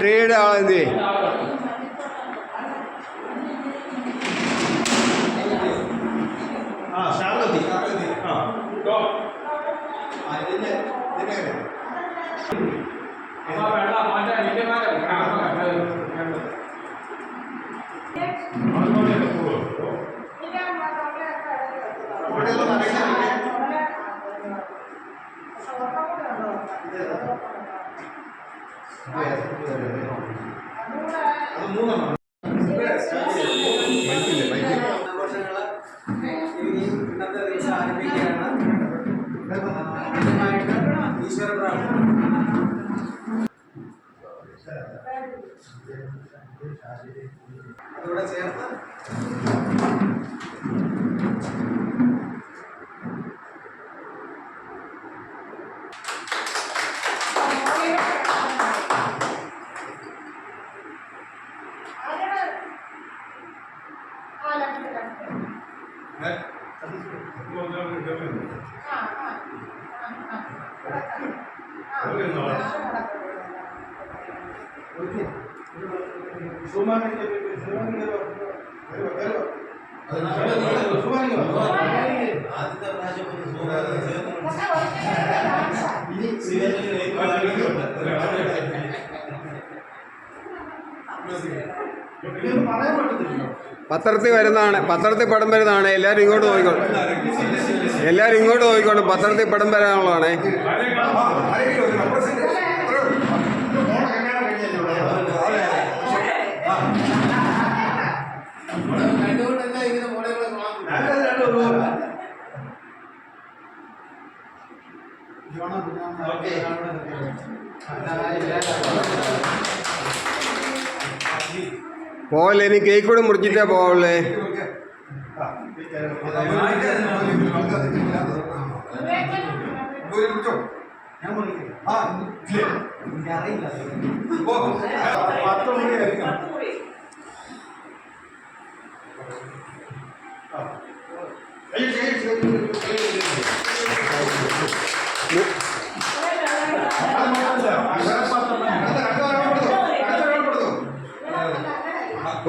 Trade ആളെന്ത് ഇന്നത്തെ ദിവസം ആരംഭിക്കുകയാണ്. ഈശ്വര പ്രാർത്ഥന അതോടെ ചേർത്ത് പത്രത്തിൽ വരുന്നതാണ്, പത്രത്തിൽ പടം വരുന്നതാണ്. എല്ലാവരും ഇങ്ങോട്ട് നോക്കിക്കോളും, എല്ലാവരും ഇങ്ങോട്ട് നോക്കിക്കോളും. പത്രത്തിൽ പടം വരാനുള്ളതാണേ. പോവല്ലേ, ഇനി കേക്ക് കൂടെ മുറിച്ചിട്ടാ പോവല്ലേ.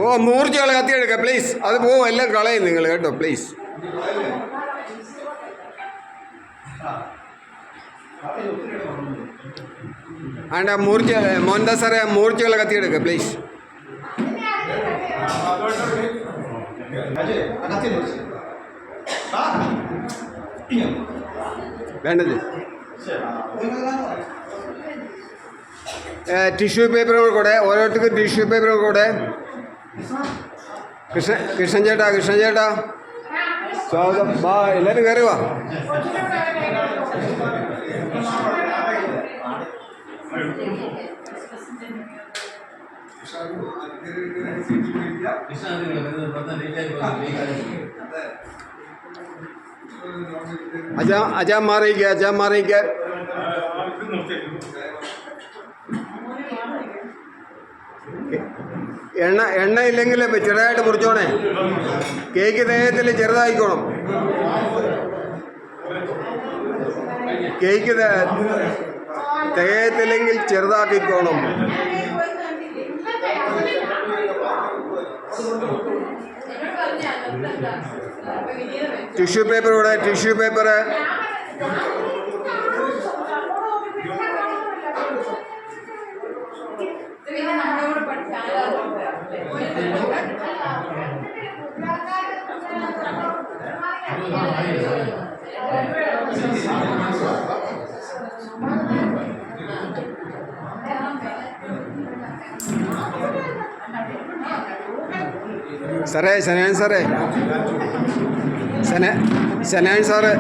ഓ, മൂർച്ചകൾ കത്തിയെടുക്കുക പ്ലീസ്. അത് പോവും, എല്ലാം കളയും നിങ്ങൾ കേട്ടോ, പ്ലീസ്. ആണ്ട മൂർച്ച മോഹൻദാസ് സാറേ, മൂർച്ചകൾ കത്തിയെടുക്കുക പ്ലീസ്. വേണ്ടത് ടിഷ്യൂ പേപ്പറുകൾ കൂടെ, ഓരോരുത്തർക്കും ടിഷ്യൂ പേപ്പറുകൾ കൂടെ. കൃഷ്ണൻ ചേട്ടാ സ്വാഗതം. വാ, എല്ലാവരും കയറി വാ. അജാ മാറിയിക്ക. എണ്ണ ഇല്ലെങ്കിൽ ചെറുതായിട്ട് മുറിച്ചോണേ. കേക്ക് ദേഹത്തിൽ ചെറുതായിക്കോണം. കേക്ക് തികയത്തില്ലെങ്കിൽ ചെറുതാക്കിക്കോണം. ടിഷ്യൂ പേപ്പർ കൂടെ, ടിഷ്യൂ പേപ്പർ. സാറേ, സനാൻ സാറേ, സനാൻ സാറ്.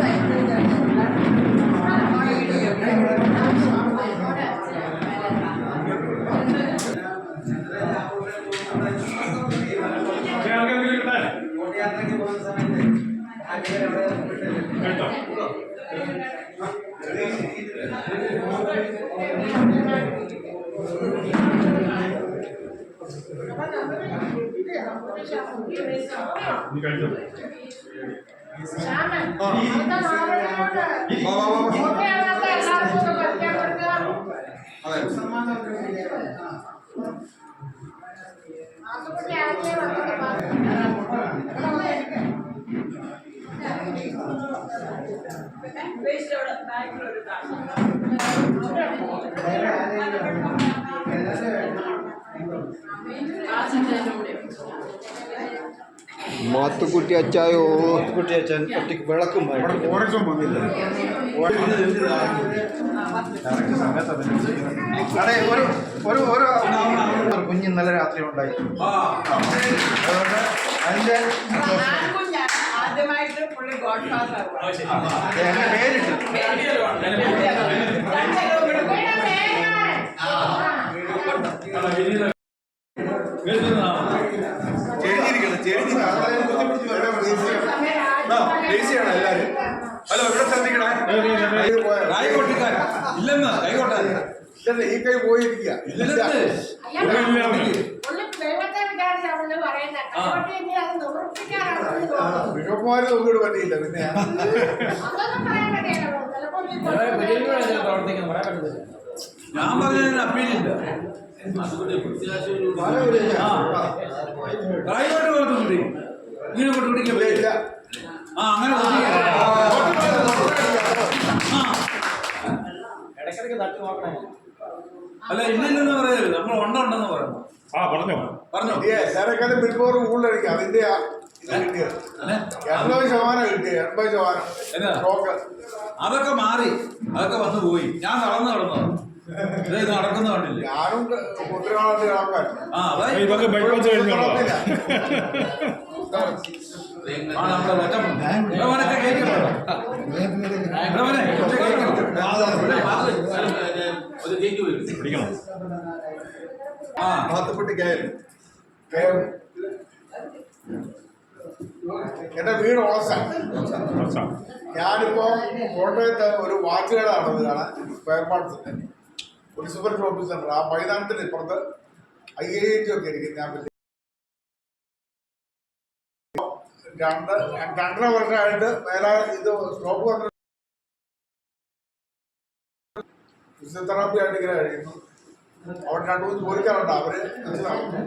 മാത്തുക്കുട്ടി അച്ചായോ. കുട്ടി അച്ഛൻ ഒറ്റയ്ക്ക് വിളക്കും ഓരക്കം വന്നില്ല. ഒരു കുഞ്ഞ് ഇന്നലെ രാത്രി ഉണ്ടായി. അതുകൊണ്ട് അതിന്റെ ആദ്യമായിട്ട് പുള്ളി ഗോഡ് ഫാദർ എന്നെ പേരിട്ടു. എല്ലാരും ഹലോ ഇവിടെ ശ്രദ്ധിക്കണേ. ഇല്ലെന്ന് കൈകൊട്ടാ ഈ കൈ പോയിരിക്കുക. ബിഷപ്പുമാര് നോക്കിയിട്ട് പറ്റിയില്ല. പിന്നെ ഞാൻ പറഞ്ഞതിന് അപ്പീലില്ല. കൈകൊണ്ട് കൊടുത്തുകൂടി ഇങ്ങനെ കൊണ്ട് പിടിക്കില്ല. ആ അങ്ങനെ അല്ല ഇല്ലെന്ന് പറയരുത്. നമ്മൾ ഉണ്ടെന്ന് പറയുന്നു. പറഞ്ഞോ ശരക്കാലം ബിൽബോർ കൂടുതലടിക്കും. അതിന്റെ ഇത് കിട്ടിയത് 80% കിട്ടിയത്. 80% അതൊക്കെ മാറി. അതൊക്കെ വന്നു പോയി. ഞാൻ നടന്നു ഇത് നടക്കുന്ന കണ്ടില്ലേ. ഞാനും ഒത്തിരി കാണാൻ. ആ അതായത് നമ്മുടെ ഒറ്റ കേൾക്കണം. ആ മാത്തുക്കുട്ടി കയറും. എന്റെ വീട് ഓളസാണ്. ഞാനിപ്പോ കോട്ടയത്ത് ഒരു വാച്ച് കട നടന്നതാണ്. സ്പെയർ പാർട്സിന്റെ മുനിസിപ്പൽ ഷോപ്പിംഗ് സെന്റർ. ആ മൈതാനത്തിന് ഇപ്പുറത്ത് IIT ഒക്കെ ഇരിക്കും. ഞാൻ രണ്ടര വർഷമായിട്ട് മേലെ ഇത് സ്റ്റോപ്പ് വന്ന ഫിസിയോതെറാപ്പി ആയിട്ട് ഇങ്ങനെ കഴിയുന്നു. അവിടെ 2-3 ജോലിക്കാരുണ്ട്. അവര് വെച്ച് നടന്നു.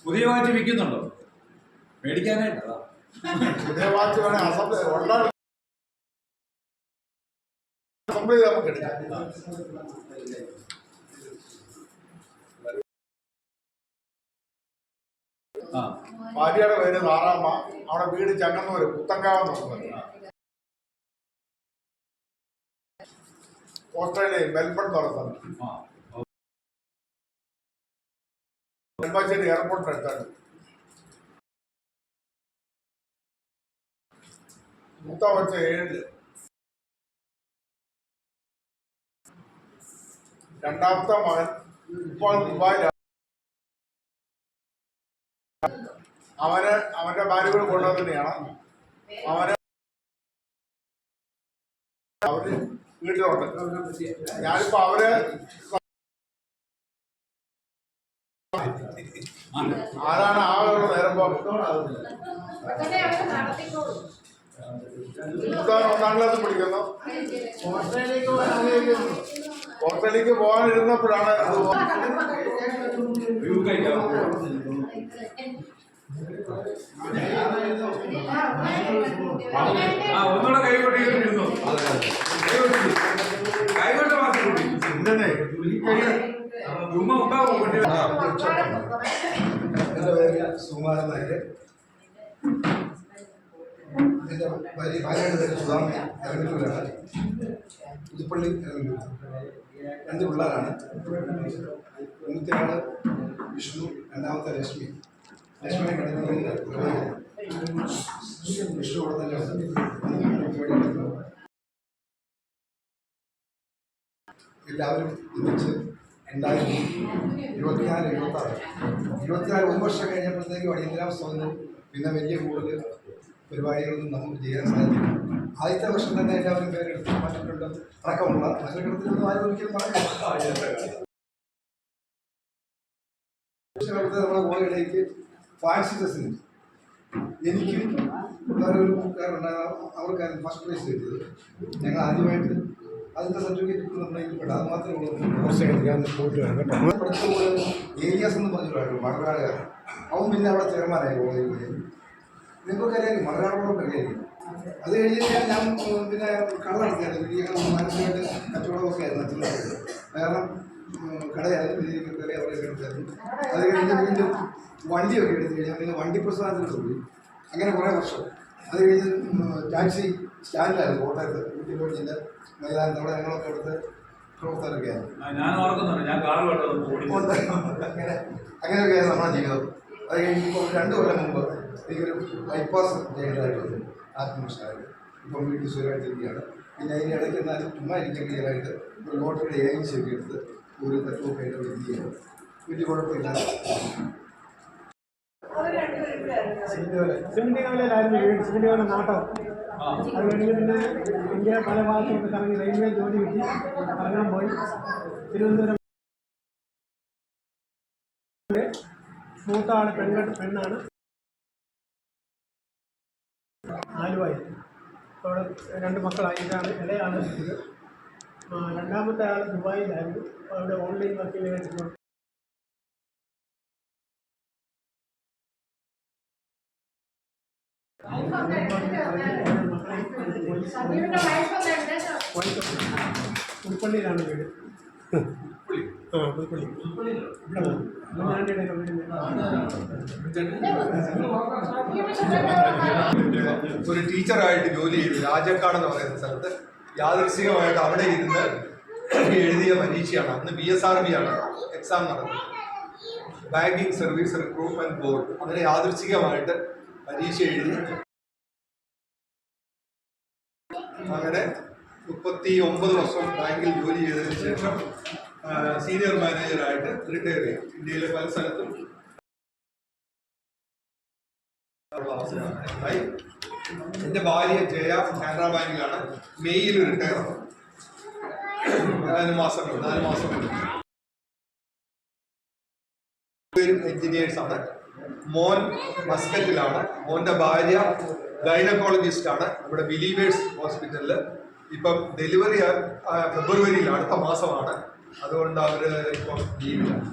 പുതിയ വാച്ച് വിൽക്കുന്നുണ്ടോ? മേടിക്കാനായിട്ടാ. പുതിയ വാച്ച് വേണേ അസംബ്ലി നമുക്ക് എടുക്കാം. ഭാര്യയുടെ പേര് നാറാമ്മ. അവിടെ വീട് ചങ്ങന്നൂര് പുത്തങ്കാവെന്ന് പറഞ്ഞത്. ഓസ്ട്രേലിയയിൽ മെൽബൺ എന്ന് പറഞ്ഞ സ്ഥലം. നെടുമ്പാശ്ശേരി എയർപോർട്ടിന് അടുത്താണ്. മൂത്ത വച്ച 7. രണ്ടാമത്തെ മകൻ ഇപ്പോൾ ദുബായിലാണ്. അവന്റെ ഭാര്യകൾ കൊണ്ടുവന്ന് തന്നെയാണ്. അവര് വീട്ടിലുണ്ട്. ഞാനിപ്പോ അവര് ആരാണ് ആകെയുള്ള നേരം ഒന്നാം ക്ലാസ് പഠിക്കുന്നു. ഓസ്ട്രേലിയക്ക് പോകാനിരുന്നപ്പോഴാണ് ഒന്നുകൂടെ കൈകൊട്ടിരുന്നു. കൈകൊണ്ട് മാറ്റി ചുമ്മാ ഉണ്ടാവും. എൻ്റെ പേര് സുകുമാരൻ നായർ. എൻ്റെ ഭാര്യയുടെ പേര് സുധാമി. എറങ്ങൂരാണ്. പുതുപ്പള്ളി എറങ്ങൂർ. 2 പിള്ളേരാണ്. മൂത്ത ആള് വിഷ്ണു, രണ്ടാമത്തെ ലക്ഷ്മി. ലക്ഷ്മിയെ കണ്ടിട്ടുണ്ട്. വിഷ്ണു ഇവിടെ തന്നെ എല്ലാവരും ഒന്നിച്ച് 2024-26 1 വർഷം കഴിഞ്ഞപ്പോഴത്തേക്കും അടിയന്തരാവസ്ഥ വന്നു. പിന്നെ വലിയ കൂടുതൽ പരിപാടികളൊന്നും നമുക്ക് ചെയ്യാൻ സാധിക്കും. ആദ്യത്തെ വർഷം തന്നെ എല്ലാവരും പേരെടുത്ത് മാറ്റിട്ടുണ്ട്. അടക്കമുള്ള മത്സരത്തിലൊന്നും ആരും ഒരിക്കലും പറയാം. നമ്മുടെ കോളേജിലേക്ക് ഫാൻസിറ്റസിന് എനിക്കും വേറെ ഒരു കൂട്ടുകാരുണ്ടായിരുന്നു. അവർക്കായിരുന്നു ഫസ്റ്റ് പ്രൈസ് കിട്ടിയത്. ഞങ്ങൾ ആദ്യമായിട്ട് അതിൻ്റെ സർട്ടിഫിക്കറ്റ് നിർണ്ണയിക്കപ്പെട്ട അത് മാത്രമേ ഉള്ളൂ. പഠിച്ചത് ഏരിയാസ് എന്ന് പറഞ്ഞൊരു മണക്കാടുകാരൻ. അവൻ പിന്നെ അവിടെ ചെയർമാനായി കോളേജിൽ. നിങ്ങൾക്ക് അറിയാം മലയാളങ്ങളൊക്കെ അറിയായിരിക്കും. അത് കഴിഞ്ഞ് ഞാൻ പിന്നെ കട നടത്തിയായിരുന്നു. വലിയ മാനസികമായിട്ട് കച്ചവടമൊക്കെ ആയിരുന്നു അച്ഛനായിരുന്നു. കാരണം കടയായിരുന്നു വലിയ കയറി അവരൊക്കെ എടുത്തായിരുന്നു. അത് കഴിഞ്ഞ് വീണ്ടും വണ്ടിയൊക്കെ എടുത്തു കഴിഞ്ഞാൽ പിന്നെ വണ്ടി പ്രസ്ഥാനത്തിലോട്ട് പോയി. അങ്ങനെ കുറേ വർഷം. അത് കഴിഞ്ഞ് ടാക്സി സ്റ്റാൻഡിലായിരുന്നു കോട്ടയത്ത് ഊട്ടിക്കോടിൻ്റെ മൈതാനത്ത്. അവിടെ ഞങ്ങളൊക്കെ എടുത്ത് പ്രവർത്തകരൊക്കെ ആയിരുന്നു. ഞാൻ ഓർക്കുന്നുണ്ട്, ഞാൻ കാറ് അങ്ങനെയൊക്കെയായിരുന്നു നമ്മുടെ ജീവിതം. അത് കഴിഞ്ഞ് ഇപ്പോൾ 2 കൊല്ലം മുമ്പ് എനിക്കൊരു ബൈപ്പാസ് ചെയ്യേണ്ടതായിട്ട് വന്നു. ആത്മവിശ്വാസമായിട്ട് ഇപ്പം വീട്ടിൽ സുഖമായിട്ടിരിക്കുകയാണ്. പിന്നെ അതിൻ്റെ ഇടയ്ക്ക് എന്നാലും ചുമ്മാ ഇരിക്കാൻ ക്ലിയറായിട്ട് ഒരു ലോട്ടറിയുടെ ഏജൻസിയൊക്കെ എടുത്ത് ഒരു തട്ടുമൊക്കെ ആയിട്ട് ഇരിക്കുകയാണ്. വലിയ കുഴപ്പമില്ല. സിമന്റ് കവലയിലായിരുന്നു വീട്. സിമന്റ് കവല നാട്ടം. അത് കഴിഞ്ഞ് പിന്നെ ഇന്ത്യ പല ഭാഗത്തോട്ട് കറങ്ങി റെയിൽവേ ജോലി കിട്ടി കറങ്ങാൻ പോയി. തിരുവനന്തപുരം മൂത്ത ആള് പെണ്ണാണ്. ആലുവായി. അവിടെ 2 മക്കളായി. ഇതാണ് ഇളയാണ്. രണ്ടാമത്തെ ആൾ ദുബായിലായിരുന്നു. അവിടെ ഓൺലൈൻ വർക്കിന് വേണ്ടി പുൽപ്പള്ളിയിലാണ് വീട്. പുൽപ്പള്ളി ഒരു ടീച്ചറായിട്ട് ജോലി ചെയ്തു രാജക്കാട് എന്ന് പറയുന്ന സ്ഥലത്ത്. യാദൃശ്ചികമായിട്ട് അവിടെ ഇരുന്ന് എഴുതിയ പരീക്ഷയാണ്. അന്ന് BSRB ആണ് എക്സാം നടന്നത്, ബാങ്കിങ് സർവീസ് റിക്രൂട്ട്മെന്റ് ബോർഡ്. അങ്ങനെ യാദൃശ്ചികമായിട്ട് പരീക്ഷ എഴുതി. അങ്ങനെ 39 വർഷം ബാങ്കിൽ ജോലി ചെയ്തതിനു ശേഷം സീനിയർ മാനേജറായിട്ട് റിട്ടയർ ചെയ്തു. ഇന്ത്യയിലെ പല സ്ഥലത്തും അവസരമായി. എൻ്റെ ഭാര്യ ജയ കാനറ ബാങ്കിലാണ്. മെയ്യിൽ റിട്ടയർ ആണ്. 4 മാസം എഞ്ചിനീയേഴ്സാണ്. മോൻ മസ്കറ്റിലാണ്. മോൻ്റെ ഭാര്യ ഗൈനക്കോളജിസ്റ്റ് ആണ്. ഇവിടെ ബിലീവേഴ്സ് ഹോസ്പിറ്റലിൽ. ഇപ്പം ഡെലിവറി ഫെബ്രുവരിയിൽ, അടുത്ത മാസമാണ്. അതുകൊണ്ട് അവർ ഇപ്പം ലീവിലാണ്.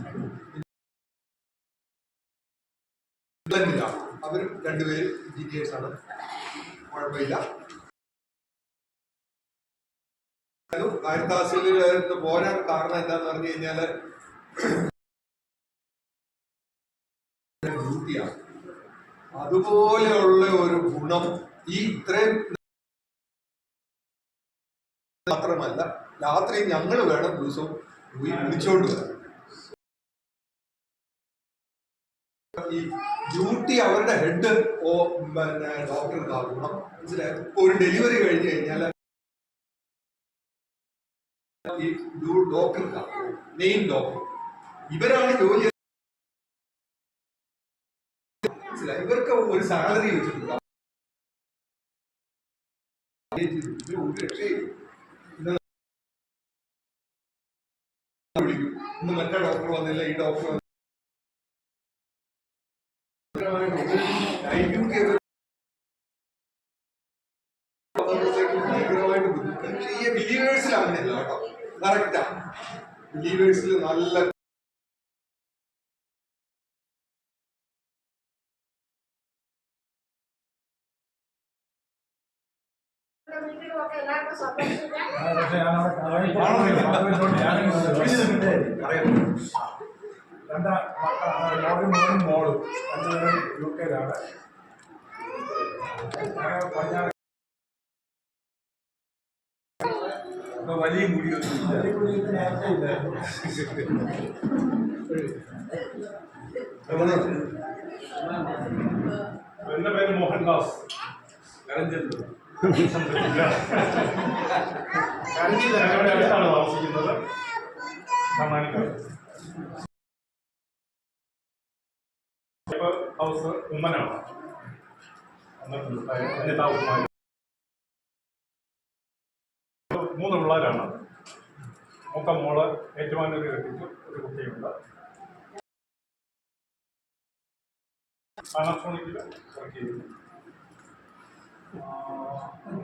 അവർ 2 പേരും എഞ്ചിനീയേഴ്സാണ്. കുഴപ്പമില്ല. കാരിത്താസിൽ പോരാൻ കാരണം എന്താന്ന് പറഞ്ഞു കഴിഞ്ഞാൽ ഡ്യൂട്ടിയാണ്. അതുപോലെയുള്ള ഒരു ഗുണം ഈ ഇത്രയും മാത്രമല്ല, രാത്രി ഞങ്ങൾ വേണം ദിവസവും പോയി വിളിച്ചോണ്ട് വരാൻ. ഈ ഡ്യൂട്ടി അവരുടെ ഹെഡ് പിന്നെ ഡോക്ടർക്ക് ആകണം. മനസ്സിലായി. ഒരു ഡെലിവറി കഴിഞ്ഞ് കഴിഞ്ഞാൽ ഈ ഡോക്ടർക്കാണ് മെയിൻ ഡോക്ടർ. ഇവരാണ് ജോലി. മനസ്സിലായി. ഇവർക്ക് ഒരു സാലറി വെച്ചിട്ടുണ്ട്. ഒരു രക്ഷയില്ല. വിളിക്കും, ഇന്ന് മറ്റേ ഡോക്ടർ വന്നില്ല, ഈ ഡോക്ടർ ഭയങ്കരമായിട്ട് ബുദ്ധിമുട്ട്. പക്ഷെ ഈ ബിലീവേഴ്സിൽ അങ്ങനെയല്ല കേട്ടോ. കറക്റ്റാ. ബിലീവേഴ്സിൽ നല്ല മോളും 2 പേരും UK-യിലാണ്. വലിയ മുടിയൊന്നും എന്റെ പേര് മോഹൻദാസ്. അടുത്താണ് താമസിക്കുന്നത്. ഹൗസ് ഉമ്മനാണ്. എന്നിട്ട് 3 പിള്ളേരാണ്. മൂത്ത മോള് ഏറ്റുമാനൂര് കെട്ടിച്ചു. ഒരു കുട്ടിയുണ്ട്. പാനാസോണിക്കിൽ വർക്ക് ചെയ്യുന്നു.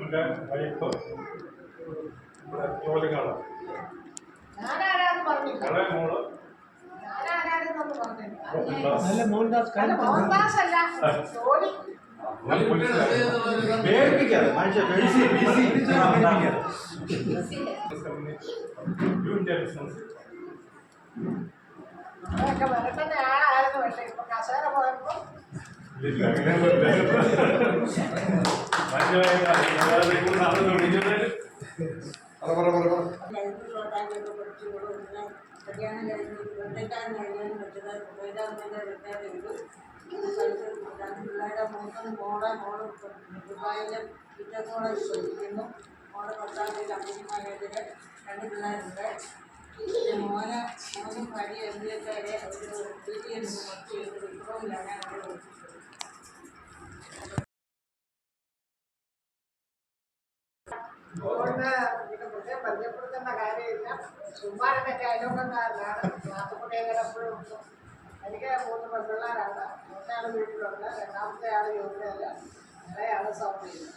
എൻ്റെ വൈഫ് ഇവിടെ ജോലിക്കാണ്. ഇളയ മോള് മോഹൻദാസ് പേടിപ്പിക്കാതെ മനുഷ്യ അതൊക്കെ വരട്ടുന്ന ആളായിരുന്നു. പക്ഷേ ഇപ്പൊ കസേര പോയപ്പോ കല്യാണം കഴിഞ്ഞ് വെള്ളക്കാരൻ കഴിഞ്ഞാലും പറ്റുന്നത് പിള്ളേരുടെ മൂന്ന് മോള് ദുബായിലെ ഇന്റർ കോളേജ് പഠിക്കുന്നു. മോള് 10ാം തീയതി കമ്പനിമാരായിട്ട് 2 പിള്ളേരുണ്ട്. പിന്നെ മോനും ഭാര്യ എംബിഎക്കാരെ ഒരു PTN വർക്ക് ചെയ്യുന്നത് വിപ്രോയിലാണ് അവർ അതുകൊണ്ട് പിന്നെ പ്രത്യേകം പരിചയപ്പെടുത്തേണ്ട കാര്യമില്ല. സുമാരനൊക്കെ അയലോക്കക്കാരനാണ്. നാട്ടുകുട്ടികൾ എപ്പോഴും എനിക്ക് 3 പെൺപിള്ളേരാണ്. മൂത്തയാൾ വീട്ടിലുണ്ട്, രണ്ടാമത്തെ ആൾ ജോലിയല്ല, ഇളയാൾ സൗമ്യയില്ല.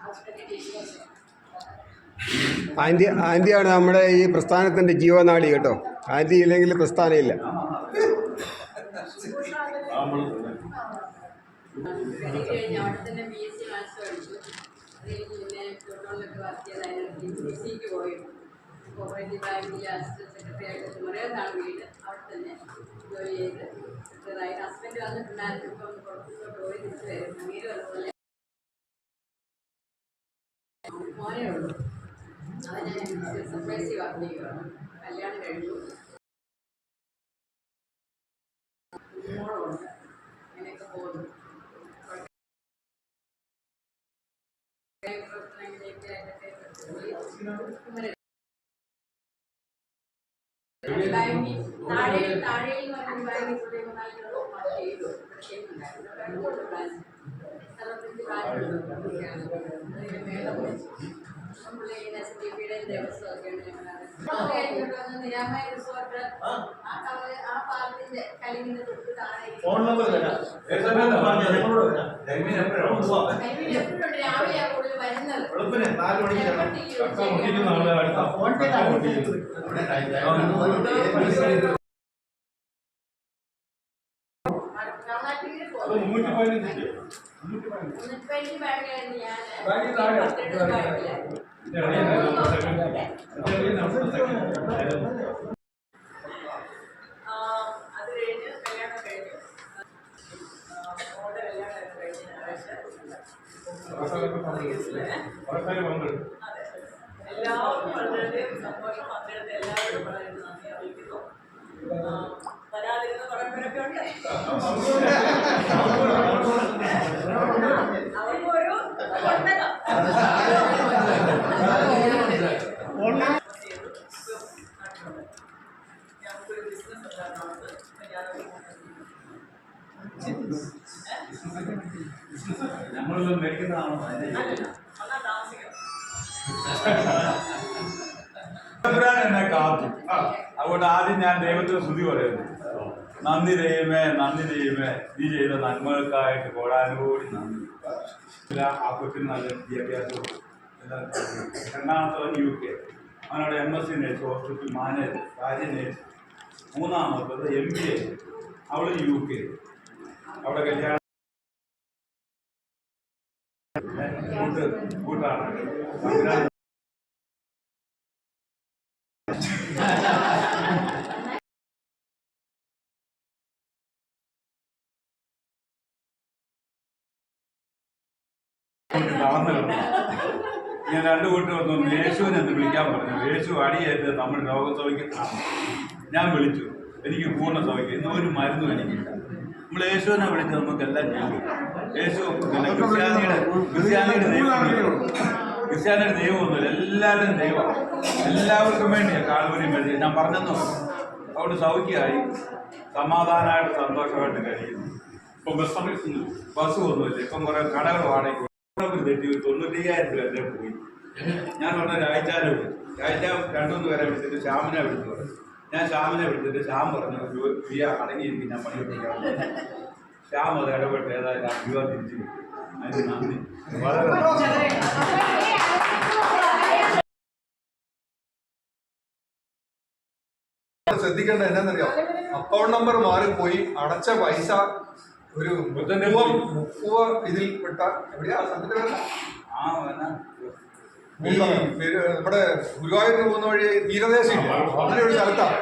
Husband business. ആൻറ്റിയാണ് നമ്മുടെ ഈ പ്രസ്ഥാനത്തിൻ്റെ ജീവനാടി കേട്ടോ. ആൻറ്റി ഇല്ലെങ്കിൽ പ്രസ്ഥാനം ഇല്ല. കഴിഞ്ഞ് അവിടെ തന്നെ BSc മാത്സ് പഠിച്ചു. അത് കഴിഞ്ഞ് പിന്നെ ടോട്ടോണിലൊക്കെ വർക്ക് ചെയ്തായിരുന്നു. BCക്ക് പോയി. കോപ്പറേറ്റീവ് ബാങ്കിലെ അസിസ്റ്റന്റ് സെക്രട്ടറി ആയിട്ട് ചുമരേതാണ് വീട്. അവിടെ തന്നെ ജോലി ചെയ്ത് ഹസ്ബൻഡ് വന്നിട്ടുണ്ടായിരുന്നു. ഇപ്പം പുറത്തോട്ട് പോയി തിരിച്ചു വരും. അങ്ങേര് അതുപോലെ മോനേ ഉള്ളൂ. അവനെ സർപ്രൈസ് വർക്ക് ചെയ്യുകയാണ്. കല്യാണം കഴിഞ്ഞു, മോളുണ്ട്. അങ്ങനെയൊക്കെ പോകുന്നു. താഴെയിൽ നിരാമയ റിസോർട്ട് ആ പാലത്തിന്റെ കലിങ്ങിന്റെ തൊട്ട് താഴെ ഫോൺ നമ്പർ തരാം. എപ്പോഴും രാവിലെ കൂടുതൽ വരുന്നത്. വെളുപ്പിന് 4 മണിക്ക് ഫോൺ പേ അത് കഴിഞ്ഞ് കല്യാണം കഴിഞ്ഞു. മോളുടെ കല്യാണം കഴിഞ്ഞ എല്ലാവർക്കും വളരെയധികം സന്തോഷം. പങ്കെടുത്ത് എല്ലാവരും വളരെ നന്ദി അറിയിക്കുന്നു. വരാതിരുന്ന കുറെ പേരൊക്കെ ഉണ്ട്. അവർക്കൊരു കൊണ്ടകം ഞങ്ങൾക്കൊരു ബിസിനസ് ഉണ്ടാക്കുന്നത്. നമ്മളെല്ലാം മേടിക്കുന്നതാണോ? ഒന്നാം താമസിക്കണം. എന്നെ കാത്തു. അതുകൊണ്ട് ആദ്യം ഞാൻ ദൈവത്തിന് സ്തുതി പറയുന്നു. നന്ദി ദൈവമേ, നന്ദി ദൈവമേ, നീ ചെയ്ത നന്മകൾക്കായിട്ട് കോടാനുകൂടി നന്ദി. ആ കൊച്ചിന് നല്ല വിദ്യാഭ്യാസവും രണ്ടാമത്തവൻ UK. അവനോട് MSc നേഴ്സ്, ഹോസ്പിറ്റൽ മാനേജർ, ഭാര്യ നേഴ്സ്. മൂന്നാമത്തത് MBA, അവൾ UK. അവിടെ കല്യാണം കൂട്ടാണ്. ഞാൻ 2 കൂട്ടി വന്നു. യേശുവിനെ എന്ന് വിളിക്കാൻ പറഞ്ഞു. യേശു അടിയേറ്റ് നമ്മൾ രോഗസഭയ്ക്ക് ഞാൻ വിളിച്ചു. എനിക്ക് പൂർണ്ണ സഭയ്ക്ക് ഇന്ന് ഒരു മരുന്നും എനിക്കില്ല. നമ്മൾ യേശുവിനെ വിളിച്ച് നമുക്കെല്ലാം ചെയ്തു. യേശു പിന്നെ ക്രിസ്ത്യാനിയുടെ ദൈവമൊന്നുമില്ല, എല്ലാവരുടെയും ദൈവമാണ്. എല്ലാവർക്കും വേണ്ടിയാണ് കാൽവരി മരിച്ചത്. ഞാൻ പറഞ്ഞെന്നു അവിടെ സൗഖ്യമായി സമാധാനമായിട്ട് സന്തോഷമായിട്ട് കഴിയുന്നു. ഇപ്പം ബസ് ഒന്നുമില്ല. ഇപ്പം കുറേ കടകൾ വാടകയ്ക്ക് തെറ്റി 95,000 രൂപ എൻ്റെ പോയി. ഞാൻ പറഞ്ഞ രാഴ്ചാനെ വിളിച്ചു. രാഴ്ച 2-3 പേരെ വിളിച്ചിട്ട് ശ്യാമിനെ വിളിച്ചു പറഞ്ഞു. ഞാൻ ശ്യാമിനെ വിളിച്ചിട്ട് ശ്യാം പറഞ്ഞു പ്രിയ അടങ്ങിയിരിക്കും, ഞാൻ പണിയെടുപ്പിക്കാം. ശ്യാം അത് ഇടപെട്ട് ഏതായാലും ആ രൂപ തിരിച്ചു കിട്ടി. അതിന് നന്ദി. വളരെ ശ്രദ്ധിക്കേണ്ട എന്നാന്നറിയാം, അക്കൗണ്ട് നമ്പർ മാറിപ്പോയി, അടച്ച പൈസ ഒരു ബുദ്ധന്റെ മുപ്പുവ ഇതിൽ പെട്ട എവിടെയാ സ്ഥലത്തിന്റെ പേര്? ഈ പേര് നമ്മുടെ ഗുരുവായൂരിന് പോകുന്ന വഴി തീരദേശം ഇല്ല, അങ്ങനെ ഒരു സ്ഥലത്താണ്.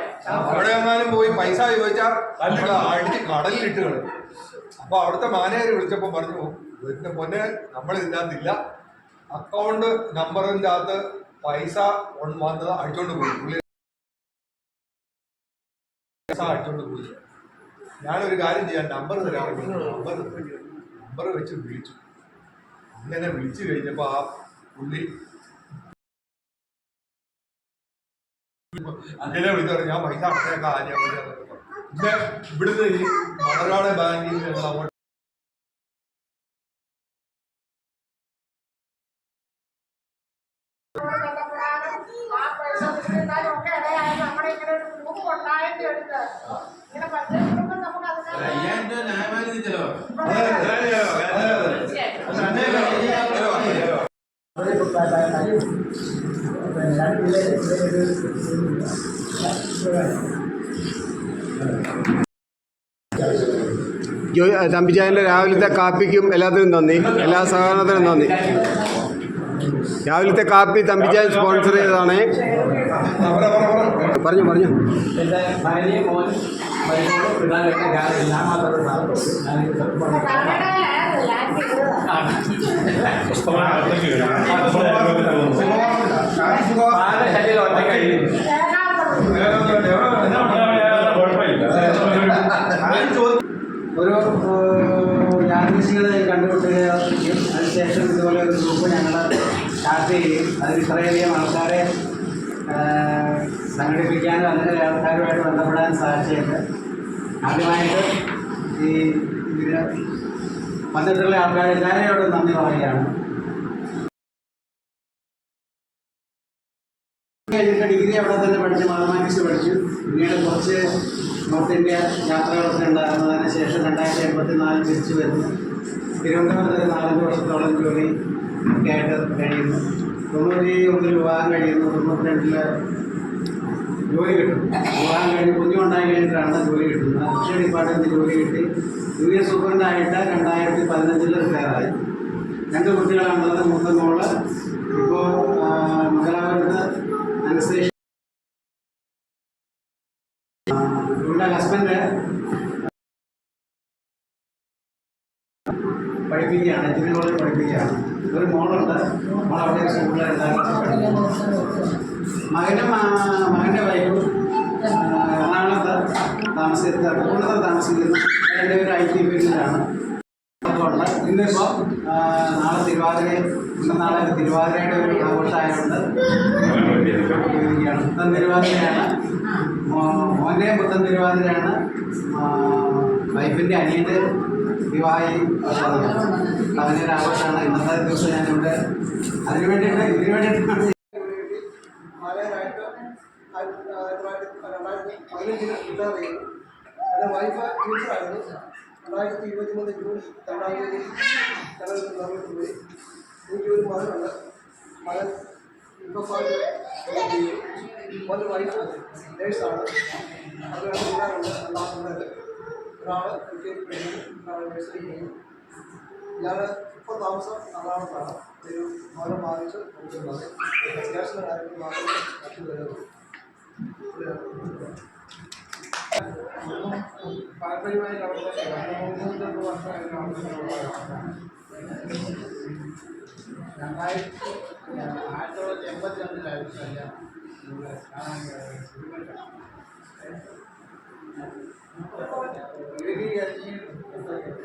അവിടെ എങ്ങാനും പോയി പൈസ ചോദിച്ചാൽ നമ്മളെ അടിച്ച് കടലിലിട്ട് കളയും. അപ്പൊ അവിടുത്തെ മാനേജർ വിളിച്ചപ്പോൾ പറഞ്ഞു, ഇതിന്റെ പൊന്നെ നമ്മൾ ഇതിനകത്തില്ല, അക്കൗണ്ട് നമ്പറിൻ്റെ അകത്ത് പൈസ വന്നത് അടിച്ചോണ്ട് പോയി, പൈസ അടിച്ചോണ്ട് പോയി. ഞാനൊരു കാര്യം ചെയ്യാൻ നമ്പർ തരാമെങ്കിൽ നമ്പർ വെച്ച് വിളിച്ചു. അങ്ങനെ വിളിച്ചു കഴിഞ്ഞപ്പോൾ ആ പുള്ളി അങ്ങനെ വിളിച്ചു പറഞ്ഞു, ഞാൻ പൈസ അടച്ചേക്കാം, ഞാൻ പിന്നെ ഇവിടുന്ന് ഈ മണർകാട് ബാങ്കിൽ ഞങ്ങൾ അങ്ങോട്ട് തമ്പിച്ചായൻ്റെ രാവിലത്തെ കാപ്പിക്കും എല്ലാത്തിനും നന്ദി, എല്ലാ സഹകരണത്തിനും നന്ദി. രാവിലത്തെ കാപ്പി തമ്പിച്ചായൻ സ്പോൺസർ ചെയ്തതാണ്. പറഞ്ഞു പറഞ്ഞു. എൻ്റെ ഭാര്യയും മോൻ മരുമോളും പിള്ളേരൊക്കെ ഞാൻ മാത്രമേ ഒരു യാദൃശ്ചികത കണ്ടുപിടിക്കുകയും അതിനുശേഷം ഇതുപോലെ ഒരു ഗ്രൂപ്പ് ഞങ്ങൾ സ്റ്റാർട്ട് ചെയ്യുകയും അതിൽ ഇത്രയധികം ആൾക്കാരെ സംഘടിപ്പിക്കാനും അങ്ങനെ ആൾക്കാരുമായിട്ട് ബന്ധപ്പെടാൻ സാധിച്ചത് ആദ്യമായിട്ട് ഈ ഇതിന് വന്നിട്ടുള്ള ആൾക്കാർ എല്ലാവരോടും നന്ദി പറയുകയാണ്. കഴിഞ്ഞിട്ട് ഡിഗ്രി അവിടെ തന്നെ പഠിച്ച് മാത്തമാറ്റിക്സ് പഠിച്ചു. പിന്നീട് കുറച്ച് നോർത്ത് ഇന്ത്യ യാത്രകളൊക്കെ ഉണ്ടായിരുന്നു. അതിന് ശേഷം 2084 തിരിച്ചു വരുന്നു. തിരുവനന്തപുരത്ത് 4 വർഷത്തോളം ജോലി ഒക്കെ ആയിട്ട് കഴിയുന്നു. 91 വിവാഹം കഴിയുന്നു. 92 ജോലി കിട്ടും. വിവാഹം കഴിഞ്ഞ് കുഞ്ഞുണ്ടായി കഴിഞ്ഞിട്ടാണ് ജോലി കിട്ടുന്നത്. കൃഷി ഡിപ്പാർട്ട്മെൻറ്റിൽ ജോലി കിട്ടി. യൂണിയൻ സൂപ്രണ്ടായിട്ട് 2015 റിട്ടയറായി. 2 കുട്ടികളാണുള്ളത്. മൂത്ത മോള് ഇപ്പോൾ മംഗലാപുരത്ത് അനസ്തേഷ്യ. ഇവരുടെ ഹസ്ബൻഡ് പഠിപ്പിക്കുകയാണ്, എഞ്ചിനീയറിംഗ് കോളേജിൽ പഠിപ്പിക്കുകയാണ്. ഒരു മോളുണ്ട്. മോൾ അവിടെ സ്കൂളിൽ 2ാം ക്ലാസ്സിൽ പഠിക്കുന്നു. മകൻ്റെ വൈഫും എറണാകുളത്ത് പൂർണ്ണത്തിൽ താമസിക്കുന്നു. 2 പേരും IT ഫീൽഡിലാണ്. ഉണ്ട്. ഇന്നിപ്പോൾ നാളെ തിരുവാതിരയുടെ ഒരു ആഘോഷമായതുകൊണ്ട് പുത്തൻ തിരുവാതിരയാണ്. മോൻ്റെയും പുത്തൻ തിരുവാതിരയാണ്. വൈഫിൻ്റെ അനിയൻ്റെ വിവാഹി അതിൻ്റെ ഒരു ആഘോഷമാണ്. ഇന്നത്തെ ദിവസം ഞാനിവിടെ ഇതിനു വേണ്ടിയിട്ടാണ്. എൻ്റെ വൈഫ് ടീച്ചറായിരുന്നു. 2023 ജൂൺ 2 ഞങ്ങൾ നിർമ്മിച്ചു പോയി. എനിക്കൊരു മകനുണ്ട്. മകൻ ഇൻഫോപാർക്കിൽ ഒരു വൈഫ് നേഴ്സാണ്. അത് 2 പിള്ളേരുണ്ട്. 2 പിള്ളേർ, ഒരാൾ LKG പഠിക്കുന്നു, ഒരാൾ നഴ്സറി ചെയ്യുന്നു. ഞാൻ ഇപ്പോൾ താമസം എറണാകുളത്താണ്. ഒരു ഭവനം വാങ്ങിച്ച് കൊടുക്കുന്നത്. ഗ്യാസിൻ്റെ കാര്യത്തിൽ മാത്രം മറ്റു വരുന്നത്. പാരമ്പര്യമായി അവിടെ 300 വർഷമായി 1982 കല്യാണം.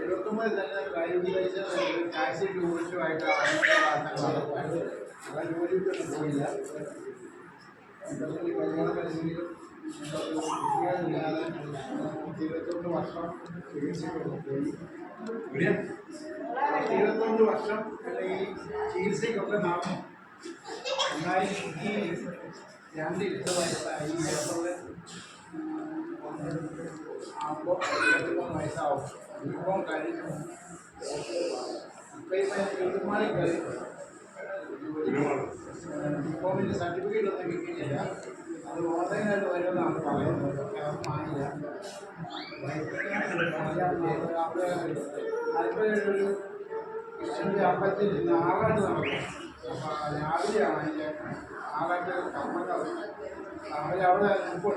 79 തന്നെ വൈദ്യുതിവൈദ്യ ടാക്സി ടൂറിസ്റ്റുമായിട്ട് അതാ ജോലിക്കൊന്നും പോയില്ല. കല്യാണം കഴിഞ്ഞെങ്കിലും 21 വർഷം ചികിത്സയ്ക്കൊക്കെ പോയി. 21 വർഷം അല്ലെങ്കിൽ ചികിത്സയ്ക്കൊക്കെ നടന്നു. 2002 വയസ്സായി. ഏപ്രിൽ ആകുമ്പോൾ 23 വയസ്സാവും. ഇപ്പം കഴിഞ്ഞു. ഇപ്പം പെരുമാറി കയറി. ഡിപ്ലോമിൻ്റെ സർട്ടിഫിക്കറ്റ് ഒന്നും കിട്ടിയില്ല. അത് ഓൺലൈനായിട്ട് വരുമെന്നാണ് പറയുന്നത്. വാങ്ങില്ല. അതിപ്പോൾ കൃഷ്ണൻ്റെ അമ്പലത്തിൽ ഞായറാഴ്ച നടക്കും. അപ്പോൾ രാവിലെയാണ് അതിൻ്റെ ഞായറാഴ്ച കർമ്മങ്ങൾ. അവരവിടെ നിൽക്കും.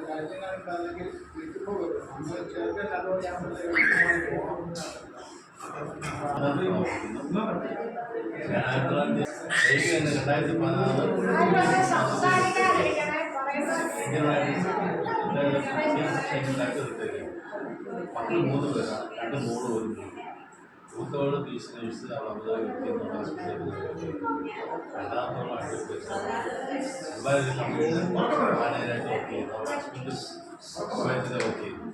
കാര്യങ്ങളുണ്ടെങ്കിൽ വിളിക്കുമ്പോൾ വരും. നമ്മൾ ചേർക്കാൻ അതുകൊണ്ട് മക്കൾ 3 പേരാണ്. 2 മോളും 1 മോനും. മൂത്തോള് ബിഎസ് നേഴ്സ്, അവൾ രണ്ടാമത്തോളം മാനേജറായിട്ട് വർക്ക് ചെയ്യുന്നു. അവൾ ഹസ്ബൻഡ് സ്വയത്തിന് വർക്ക് ചെയ്യുന്നു.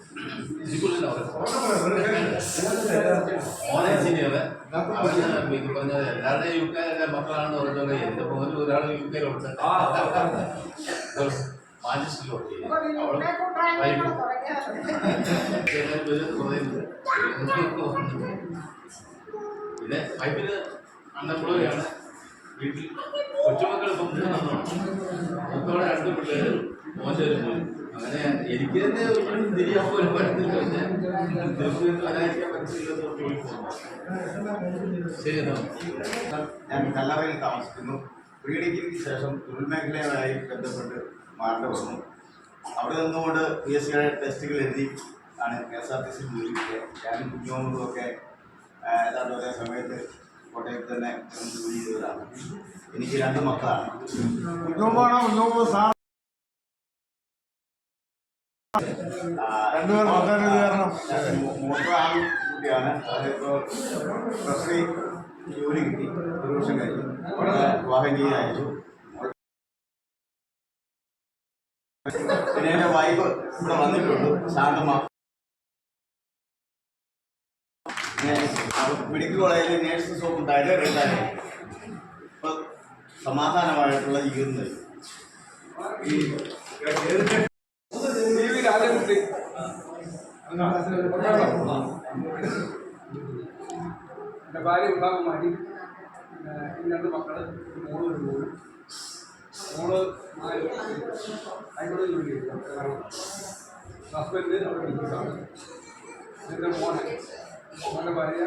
ഇതിക്കുള്ളിൽ അവർ മോൻ എഞ്ചിനീയർ. അവന് ഇത് പറഞ്ഞത് എല്ലാവരുടെയും UK എൻ്റെ മക്കളാണെന്ന് പറഞ്ഞത് എൻ്റെ മോന് ഒരാൾ UK മാഞ്ചസ്റ്ററിൽ വർക്ക് ചെയ്യും. അവൾ പിന്നെ വൈഫിന് അൺഎംപ്ലോയിയാണ്. വീട്ടിൽ കൊച്ചുമക്കൾ ഇപ്പം 3 മൂത്തോടെ 2 പിള്ളേർ, മോൻ്റെ ഒരു മോൻ. അങ്ങനെ എനിക്ക് തന്നെ ഒരിക്കലും തിരിയാൻ പോലും പറ്റുന്നില്ല. തീർച്ചയായിട്ടും വരാതിരിക്കാൻ പറ്റില്ല. ജോലിക്ക് പോകുന്നു. ശരി, ഞാൻ കല്ലറയിൽ താമസിക്കുന്നു. പ്രീ ഡിഗ്രിക്ക് ശേഷം തൊഴിൽ മേഖലയുമായി ബന്ധപ്പെട്ട് മാറേണ്ടി വന്നു. അവിടെ നിന്നുകൊണ്ട് PSC ടെസ്റ്റുകൾ എഴുതി ആണ് KSRTC ജോലി കിട്ടിയത്. ഞാനും കുഞ്ഞുമൊക്കെ ഏതാണ്ട് ഒരേ സമയത്ത് കോട്ടയത്ത് തന്നെ ജോലി ചെയ്തതാണ്. എനിക്ക് 2 മക്കളാണ്. മൂത്ത ആൺകുട്ടിയാണ്. അതിപ്പോൾ ട്രഷറി ജോലി കിട്ടി. 1 വർഷം കഴിഞ്ഞു. വിവാഹം ചെയ്ത് അയച്ചു. പിന്നെ എൻ്റെ വൈഫ് ഇവിടെ വന്നിട്ടുണ്ട്, ശാന്തമ്മ. മെഡിക്കൽ കോളേജിൽ നേഴ്സിംഗ് ഷോപ്പ് ഉണ്ടായിട്ട് ഇപ്പം സമാധാനമായിട്ടുള്ള ജീവിതം നയിക്കും. എൻ്റെ ഭാര്യ ഉണ്ടാകുമാരി 2 മക്കൾ, മോള് 1 മോള്. മോള് 4 ആയിക്കോട്ടെ ജോലി ചെയ്തു. ഹസ്ബൻഡ് അവിടെ ബിസിനസ്സാണ്. എൻ്റെ മോൻ്റെ ഭാര്യ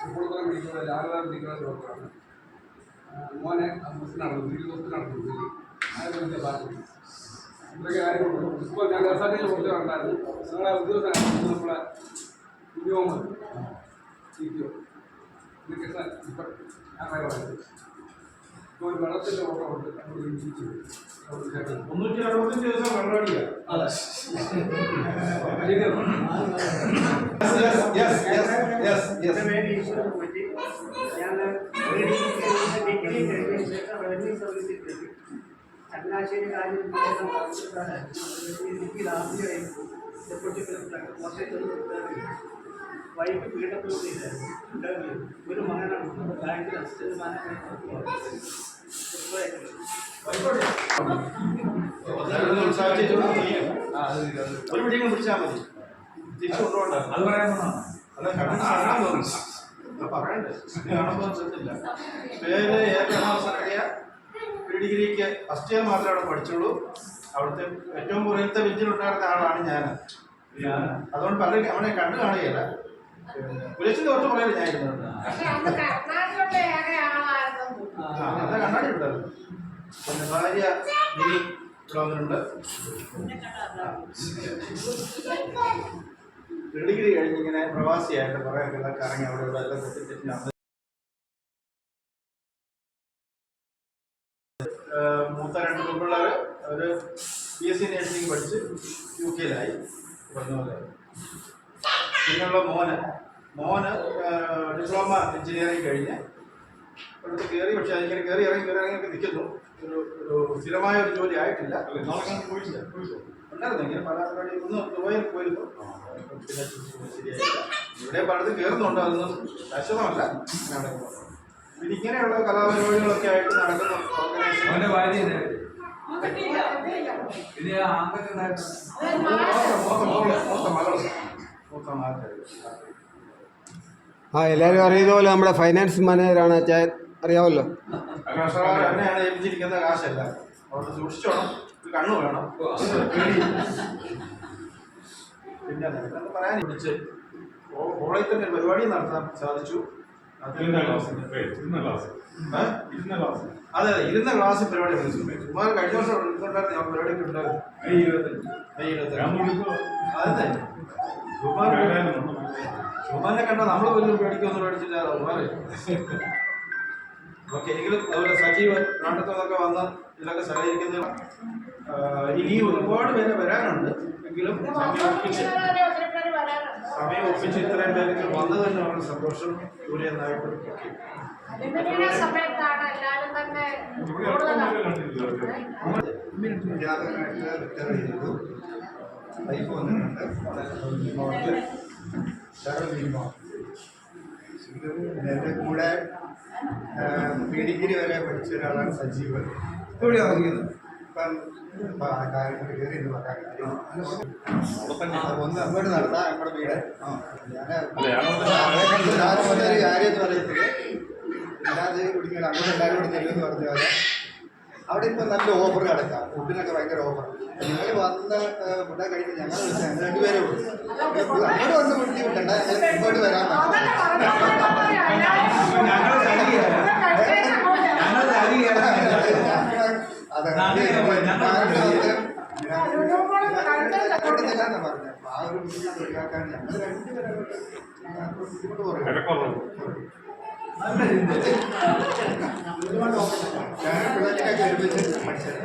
ഇപ്പോഴത്തെ പിടിക്കുന്നത് ലാലാം പിടിക്കുന്ന ഡോക്ടറാണ്. മോനെ ബസ് നടന്നു, വീട്ടിൽ ബസ് നടന്നു. അതിൻ്റെ ഭാര്യ ഇതൊക്കെ കാര്യങ്ങളുള്ളൂ. ഇപ്പോൾ ഞാൻ KSRTC കൊടുത്തിട്ടുണ്ടായിരുന്നു. നിങ്ങളെ ഉദ്യോഗസ്ഥനാണ് നമ്മളെ ഉദ്യോഗം CPO. ഇതൊക്കെ ഇപ്പം ഞാൻ പറയുന്നത് ഇപ്പോൾ ഒരു വെള്ളത്തിൻ്റെ ഓട്ടം ഉണ്ട്. നമ്മൾ ചിരിച്ചു 365 ദിവസം വെള്ളമടിയാണ്. ചങ്ങനാശ്ശേരി കാര്യം ഡെപ്യൂട്ടി കളക്ടർ വൈകിട്ട് പീഠത്തിലൂടെ ഒരു മകനാണ് ബാങ്കിൽ അസിസ്റ്റന്റ് മാനേജർ. ഒരു മിനിറ്റ് പിടിച്ചാൽ മതി. തിരിച്ചു കൊണ്ടുപോകണ്ട. അത് പറയാൻ പറയണ്ടേ? കാണുമ്പോൾ ശ്രദ്ധില്ല. പേര് ഏകനാസറിയ പ്രീ ഡിഗ്രിക്ക് ഫസ്റ്റ് ഇയർ മാത്രമേ അവിടെ പഠിച്ചുള്ളൂ. അവിടുത്തെ ഏറ്റവും പുറത്തെ ബെഞ്ചിലുണ്ടായിരുന്ന ആളാണ് ഞാൻ. അതുകൊണ്ട് പലരും അവനെ കണ്ടു കാണുകയല്ല. പുലച്ചിന്റെ കുറച്ച് പറയല ഞാൻ ഇരുന്നുണ്ട്. അതെ, കണ്ണാടി ഉണ്ടായിരുന്നു. പിന്നെ ഭാര്യ ഗിരി ഇവിടെ വന്നിട്ടുണ്ട്. പ്രീ ഡിഗ്രി കഴിഞ്ഞ് ഇങ്ങനെ പ്രവാസിയായിട്ട് കുറേ ഒക്കെ കറങ്ങി അവിടെ ഇവിടെ എല്ലാം തെറ്റിന് മൂത്ത 2 പെൺപിള്ളേർ അവർ PSC നേഴ്സിംഗ് പഠിച്ച് UK-ലായി പറഞ്ഞ പോലെ. പിന്നെയുള്ള മോന് ഡിപ്ലോമ എഞ്ചിനീയറിംഗ് കഴിഞ്ഞ് ഇവിടുത്തെ കയറി. പക്ഷേ അതിങ്ങനെ കയറി ഇറങ്ങി നിൽക്കുന്നു. ഒരു സ്ഥിരമായ ഒരു ജോലി ആയിട്ടില്ല. ഉണ്ടായിരുന്നു ഇങ്ങനെ പല പരിപാടി ദുബായിൽ പോയിരുന്നു. പിന്നെ ശരിയായില്ല. ഇവിടെ പലതും കയറുന്നുണ്ട്. അതൊന്നും ശാശ്വതമല്ല. പിന്നെ ഇങ്ങനെയുള്ള കലാപരിപാടികളൊക്കെ ആയിട്ട് നടക്കുന്ന അവന്റെ ഭാര്യ എല്ലാവരും അറിയുന്ന പോലെ നമ്മുടെ ഫൈനാൻസ് മാനേജറാണ് അച്ഛൻ, അറിയാമല്ലോ. തന്നെയാണ് ഏൽപ്പിച്ചിരിക്കുന്ന കാശല്ല. അവിടെ സൂക്ഷിച്ചോണം, ഒരു കണ്ണു വേണം, പേടി. പിന്നെ എന്താ പറയാൻ പിടിച്ച് കോളേജിൽ തന്നെ പരിപാടി നടത്താൻ സാധിച്ചു. അതെ, ഇരുന്ന ക്ലാസ് പരിപാടി സുമാർ കഴിഞ്ഞ വർഷം ഇരുന്നുണ്ടായിരുന്നു. ഞാൻ പരിപാടിയൊക്കെ ഉണ്ടായിരുന്നു. മെയ് 25. അതെ, സുമാനെ കണ്ടാൽ നമ്മൾ പോലും പേടിക്കൊന്നും പേടിച്ചില്ല. സുമാരെ ഓക്കെ. എങ്കിലും അതുപോലെ സജീവ് നാട്ടത്തൊക്കെ വന്ന് ഇതിലൊക്കെ സഹകരിക്കുന്നത്. ഇനി ഒരുപാട് പേര് വരാനുണ്ട്. എങ്കിലും സമയം ഒപ്പിച്ച് ഇത്രയും പേർക്ക് വന്നത് തന്നെ വളരെ സന്തോഷം. ജോലി എന്നായിട്ട് സമയത്താണ് എല്ലാവരും തന്നെ ലൈഫ് വന്നിട്ടുണ്ട്. എൻ്റെ കൂടെ PhD വരെ പഠിച്ച ഒരാളാണ് സജീവ്. എവിടെയാണ് ഇറങ്ങിയത്? ഇപ്പം കാര്യങ്ങൾ കയറി എന്ന് പറയാൻ കാര്യം ഒന്ന് അങ്ങോട്ട് നടത്താം. നമ്മുടെ വീട് ഞാനും ഒരു കാര്യം എന്ന് പറയത്തില്ല, എല്ലാവരും കുടിക്കണം അങ്ങോട്ട് എല്ലാവരും കൂടി തരുമെന്ന് പറഞ്ഞാൽ അവിടെ ഇപ്പം നല്ല ഓഫർ കിടക്കാം. ഫുഡിനൊക്കെ ഭയങ്കര ഓഫർ. നിങ്ങൾ വന്ന് ഫുഡൊക്കെ കഴിച്ച് ഞങ്ങൾ വിളിച്ചാൽ ഞങ്ങൾ രണ്ടുപേരെ വിളിച്ചു. അങ്ങോട്ട് വന്ന് ബുദ്ധിമുട്ടണ്ട, ഇങ്ങോട്ട് വരാൻ അതെ പറഞ്ഞു. ആ ഒരു ബുദ്ധിമുട്ട് ഒഴിവാക്കാൻ ഞങ്ങൾ രണ്ടുപേരെ ബുദ്ധിമുട്ട് പറയും. ഞാൻ പിള്ളേരൊക്കെ ഒരുമിച്ച് പഠിച്ചത്.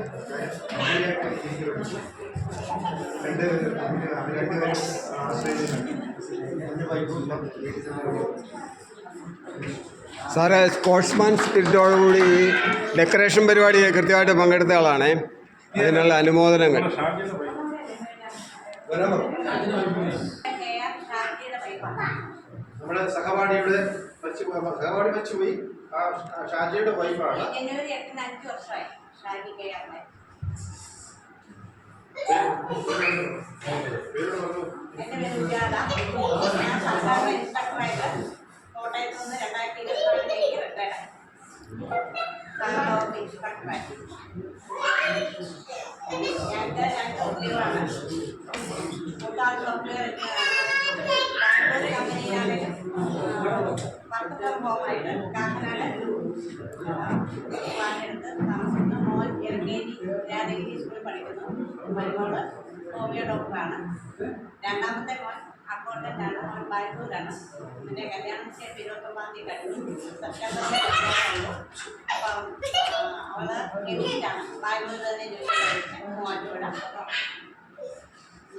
രണ്ടുപേരും ആശ്രയിച്ചിട്ടുണ്ട്. എൻ്റെ വൈഫും വീട്ടിൽ തന്നെ. സാറ് സ്പോർട്സ്മാൻ സ്പിരിറ്റോടുകൂടി ഈ ഡെക്കറേഷൻ പരിപാടി കൃത്യമായിട്ട് പങ്കെടുത്ത ആളാണ്. അതിനുള്ള അനുമോദനങ്ങൾ. നമ്മുടെ സഹപാഠിയുടെ സഹപാഠി മരിച്ചുപോയി. ആ ഷാജിയുടെ വൈഫാണ്. ജനുവരി 8-ന് 5 വർഷമായി ഷാജി കെയറിനെ. എൻ്റെ പേര് ഉജാല. ഞാൻ സർക്കാർ ഇൻസ്പെക്ടറായിട്ട് കോട്ടയത്ത് നിന്ന് 2024 റിട്ടയർഡായി. ഇൻസ്പെക്ടറായിട്ട് ഞങ്ങൾക്ക് 2 ഉദ്യോഗമാണ്. മൂത്താൾ സോഫ്റ്റ്വെയർ ബാംഗ്ലൂർ കമ്പനിയിലാണെങ്കിലും വർക്ക് ഫ്രം ഹോമായിട്ട് കാക്കനാട് വാങ്ങിയെടുത്ത് താമസിക്കുന്ന മോൻ LKG രാധഗിരി സ്കൂളിൽ പഠിക്കുന്നു. മരുമോള് ഹോമിയോ ഡോക്ടറാണ്. രണ്ടാമത്തെ മോൻ അക്കൗണ്ടൻ്റാണ്. മോൻ ബാംഗ്ലൂരാണ്. എൻ്റെ കല്യാണം നിശ്ചയം 29-ാം തീയതി കഴിഞ്ഞു. സെപ്റ്റംബറിൽ അപ്പം അവള് കെമിസ്റ്റാണ്. ബാംഗ്ലൂരിൽ തന്നെ ജോലി കഴിച്ച് മൂവാറ്റുപുഴ.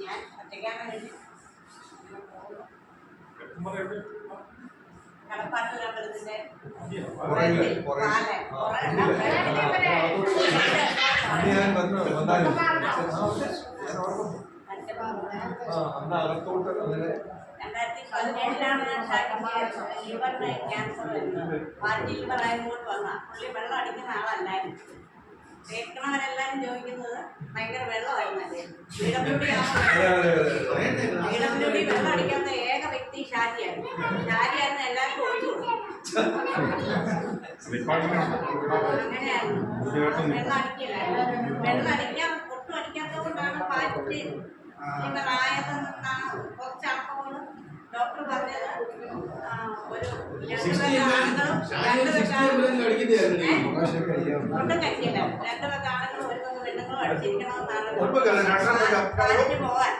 ഞാൻ ഒറ്റയ്ക്കാണ് കഴിഞ്ഞു. കടപ്പാട്ടൂർ അമ്പലത്തിന്റെ ലിവറിന് ക്യാൻസർ വരുന്നത്. ഫാറ്റി ലിവർ ആയതുകൊണ്ട് വന്ന പുള്ളി വെള്ളം അടിക്കുന്ന ആളല്ലായിരുന്നു. കേൾക്കണവരെല്ലാരും ചോദിക്കുന്നത് ഭയങ്കര വെള്ളമായിരുന്നല്ലേ. ഇടമുടി വെള്ളം അടിക്കാത്ത ഏക വ്യക്തി ഷാജിയായിരുന്നു. ഷാജിയായിരുന്നു എല്ലാവർക്കും ഒഴിച്ചു കൊടുക്കും. അങ്ങനെയായിരുന്നു. വെള്ളം അടിക്കില്ലായിരുന്നു. വെള്ളം അടിക്കാൻ ഒട്ടും അടിക്കാത്തത് കൊണ്ടാണ് ഫാറ്റ് ലിവർ ആയതെന്നാണ് കുറച്ച് ആൾക്കാരും ഡോക്ടർ പറഞ്ഞത്. ഒരു 2 ആണുങ്ങളും 2 ഒട്ടും കഴിക്കില്ല. 2 ആണുങ്ങളും 1 പെണ്ണുങ്ങളും അടിച്ചിരിക്കണമെന്നാണ് പോകാൻ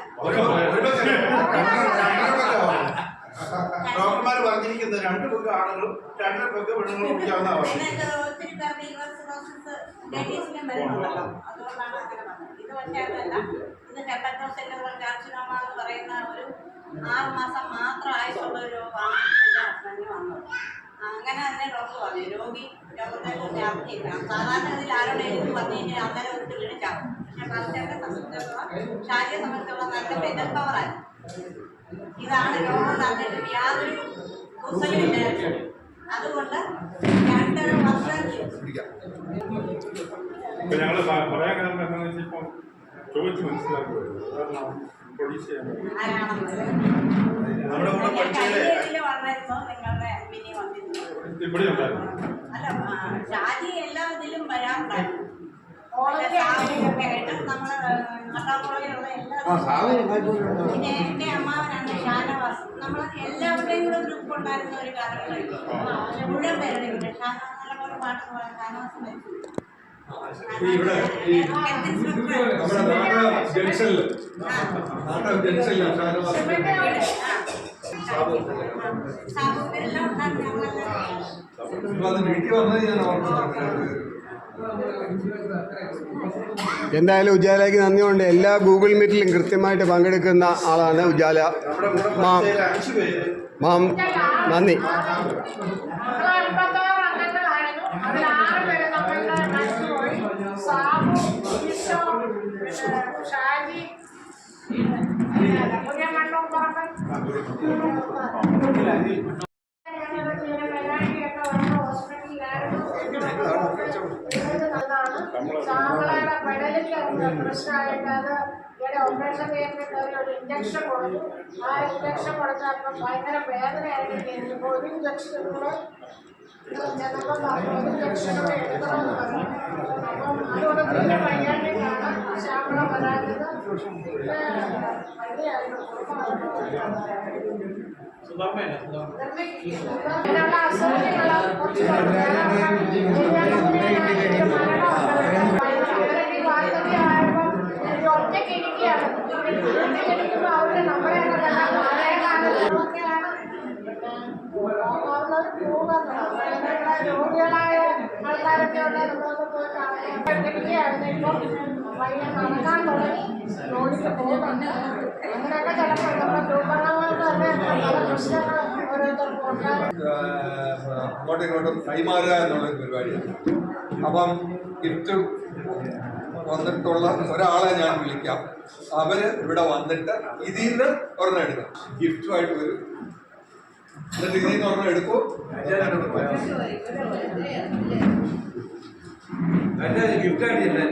ഡോക്ടർമാർ പറഞ്ഞിരിക്കുന്നത് 2 പേർക്ക് ആണുങ്ങളും 2 പേർക്ക് പെണ്ണുങ്ങളും കുടിക്കാവുന്ന ഒത്തിരി പേർക്ക് ലിവർ സിറോസിസ് ലേഡീസിനും വരുന്നുണ്ടല്ലോ. അതുകൊണ്ടാണ് അങ്ങനെ പറഞ്ഞത്. ഇത് പക്ഷേ അതല്ല. ഇത് ഹെപ്പറ്റോസെല്ലുലാർ കാർസിനോമ എന്ന് പറയുന്ന ഒരു 6 മാസം മാത്രം ആയിട്ടുള്ള ഒരു രോഗമാണ് എൻ്റെ ഹസ്ബൻഡിന് വന്നത്. അങ്ങനെ തന്നെ ഡോക്ടർ പറഞ്ഞു രോഗി രോഗത്തെക്കുറിച്ച് അറിഞ്ഞില്ല. സാധാരണ ഇതിൽ ആരോടെ എനിക്ക് പറഞ്ഞു കഴിഞ്ഞാൽ അന്നേരം ഒരു വീണിച്ചാവും. പക്ഷെ ഫാസ്റ്റിനെ സംബന്ധിച്ചിടത്തോളം ഷാജിയെ സംബന്ധിച്ചുള്ള നല്ല മെന്റൽ പവറാണ്. ഇതാണ് രോഗം തന്നിട്ട് യാതൊരു കുസലുമില്ലായിരുന്നു. അതുകൊണ്ട് 2 വർഷം ഞങ്ങൾ പറയാൻ കാരണം എന്താണെന്ന് വെച്ചാൽ ഇപ്പം ചോദിച്ച് മനസ്സിലാക്കുമല്ലോ. നമ്മുടെ കൂടെ പഠിച്ചത് വന്നായിരുന്നോ നിങ്ങളുടെ മിനി വന്നിരുന്നു? ഇവിടെ ഉണ്ടായിരുന്നു. അല്ല ഷാജി എല്ലാ ഇതിലും വരാറുണ്ടായിരുന്നു. കോളേജിൽ ആയിട്ട് നമ്മള് കോളേജിലുള്ള പിന്നെ എൻ്റെ അമ്മാവനാണ് ഷാനവാസ്. നമ്മൾ എല്ലാവരുടെയും കൂടെ ഗ്രൂപ്പ് ഉണ്ടായിരുന്ന ഒരു കാലഘട്ടമായിരുന്നു. മുഴുവൻ പേരുടെയും കൂടെ നല്ലപോലെ പാട്ട് പാടാൻ ഷാനവാസ് മരിച്ചു. ഇവിടെ ഈ നമ്മുടെ ജംഗ്ഷനില് സാബുവിനെല്ലാം ഉണ്ടായിരുന്നു. ഞങ്ങളെല്ലാം അത് വീട്ടിൽ വന്നത് ഞാൻ ഓർക്കുന്നുണ്ട്. എന്തായാലും ഉജാലയ്ക്ക് നന്ദിയുണ്ട്. എല്ലാ ഗൂഗിൾ മീറ്റിലും കൃത്യമായിട്ട് പങ്കെടുക്കുന്ന ആളാണ് ഉജാല മാം. മാം നന്ദി. സാമ്പളയുടെ പെടലിക്ക് പ്രശ്നമായിട്ട് അത് ഇവിടെ ഓപ്പറേഷൻ ചെയ്യുന്ന ഒരു ഇഞ്ചക്ഷൻ കൊടുത്തു. ആ ഇഞ്ചക്ഷൻ കൊടുത്തപ്പോൾ ഭയങ്കര വേദനയായിട്ട് കഴിഞ്ഞപ്പോൾ ഒരു ഇഞ്ചക്ഷൻ കൂടെ ചെന്നപ്പോൾ പറഞ്ഞു ഒരു ഇഞ്ചക്ഷൻ കൂടെ എടുക്കണമെന്ന് പറഞ്ഞു. അപ്പം അതുകൊണ്ട് പിന്നെ വയ്യാണ്ടിട്ടാണ് ശാമ്പളം വരാത്തത്. അങ്ങനെയുള്ള അസുഖങ്ങൾ കുറച്ച് ഒറ്റയ്ക്ക് ഇരിക്കുകയാണ്. ഒറ്റയ്ക്കിരിക്കുമ്പോൾ അവര് നമ്മളെ പഴയ കാലത്തൊക്കെയാണ് രോഗികളായ ആൾക്കാരൊക്കെ ഉള്ളത് നമ്മളൊക്കെ പോയി ഒറ്റയ്ക്കായിരുന്നു. ഇപ്പം വയ്യ നടക്കാൻ തുടങ്ങി, ജോലിക്ക് പോകുന്നുണ്ട്. അങ്ങനെയൊക്കെ ചിലപ്പോൾ നമ്മുടെ രൂപങ്ങളായിട്ട് തന്നെ പല പ്രശ്നങ്ങൾ ഓരോരുത്തർക്കും ഉണ്ടാകും. അങ്ങോട്ടും ഇങ്ങോട്ടും കൈമാറുക എന്നുള്ളൊരു പരിപാടിയാണ്. അപ്പം ഗിഫ്റ്റ് വന്നിട്ടുള്ള ഒരാളെ ഞാൻ വിളിക്കാം. അവര് ഇവിടെ വന്നിട്ട് ഇതിൽ നിന്ന് ഒരെണ്ണം എടുക്കാം. ഗിഫ്റ്റുമായിട്ട് വരും. എന്നിട്ട് ഇതിൽ നിന്ന് ഒരെണ്ണം എടുക്കൂ. ഗിഫ്റ്റ് ആയിട്ടില്ലേ?